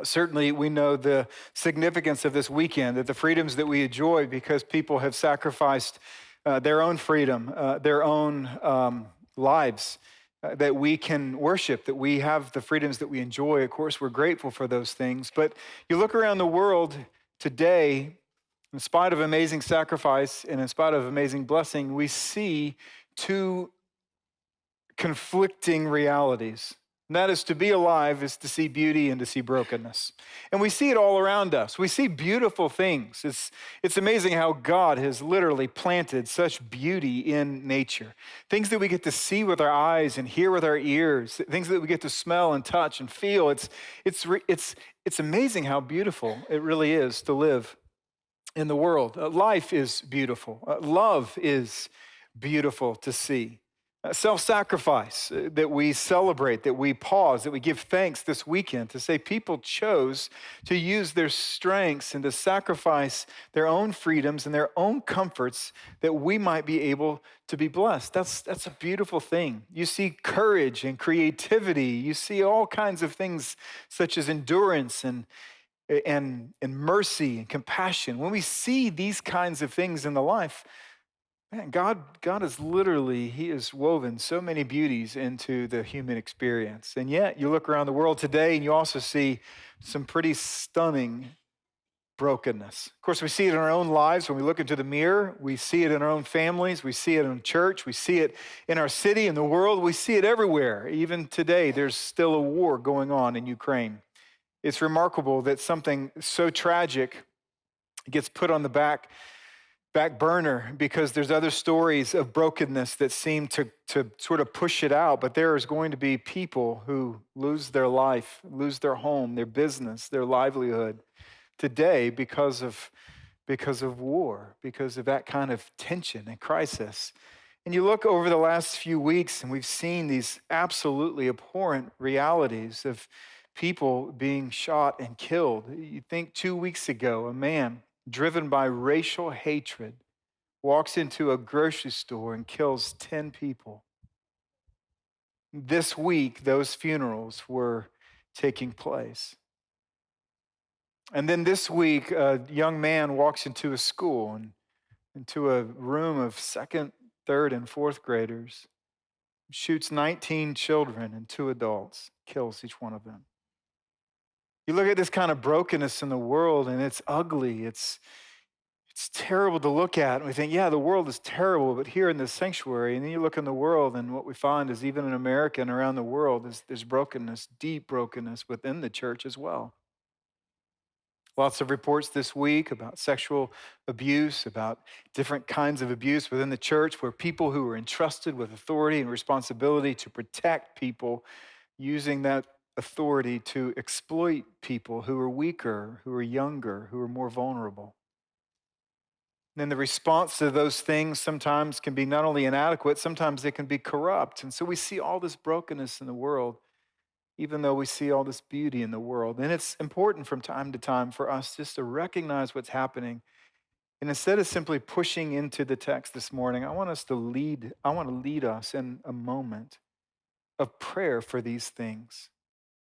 Certainly, we know the significance of this weekend, that the freedoms that we enjoy because people have sacrificed their own freedom, their own lives, that we can worship, that we have the freedoms that we enjoy. Of course, we're grateful for those things. But you look around the world today, in spite of amazing sacrifice and in spite of amazing blessing, we see two conflicting realities. And that is, to be alive is to see beauty and to see brokenness. And we see it all around us. We see beautiful things. It's amazing how God has literally planted such beauty in nature. Things that we get to see with our eyes and hear with our ears, things that we get to smell and touch and feel. It's amazing how beautiful it really is to live in the world. Life is beautiful. Love is beautiful to see. Self-sacrifice that we celebrate, that we pause, that we give thanks this weekend to say people chose to use their strengths and to sacrifice their own freedoms and their own comforts that we might be able to be blessed. That's a beautiful thing. You see courage and creativity. You see all kinds of things such as endurance and mercy and compassion. When we see these kinds of things in the life, man, God is literally, He has woven so many beauties into the human experience. And yet, you look around the world today and you also see some pretty stunning brokenness. Of course, we see it in our own lives when we look into the mirror. We see it in our own families. We see it in church. We see it in our city, in the world. We see it everywhere. Even today, there's still a war going on in Ukraine. It's remarkable that something so tragic gets put on the back burner because there's other stories of brokenness that seem to sort of push it out. But there is going to be people who lose their life, lose their home, their business, their livelihood today because of war, because of that kind of tension and crisis. And you look over the last few weeks and we've seen these absolutely abhorrent realities of people being shot and killed. You think 2 weeks ago, a man driven by racial hatred walks into a grocery store and kills 10 people. This week, those funerals were taking place. And then this week, a young man walks into a school and into a room of second, third, and fourth graders, shoots 19 children and 2 adults, kills each one of them. You look at this kind of brokenness in the world, and it's ugly. It's terrible to look at. And we think, yeah, the world is terrible, but here in this sanctuary, and then you look in the world, and what we find is even in America and around the world, there's brokenness, deep brokenness within the church as well. Lots of reports this week about sexual abuse, about different kinds of abuse within the church where people who are entrusted with authority and responsibility to protect people using that authority to exploit people who are weaker, who are younger, who are more vulnerable. And then the response to those things sometimes can be not only inadequate, sometimes they can be corrupt. And so we see all this brokenness in the world, even though we see all this beauty in the world. And it's important from time to time for us just to recognize what's happening. And instead of simply pushing into the text this morning, I want to lead us in a moment of prayer for these things.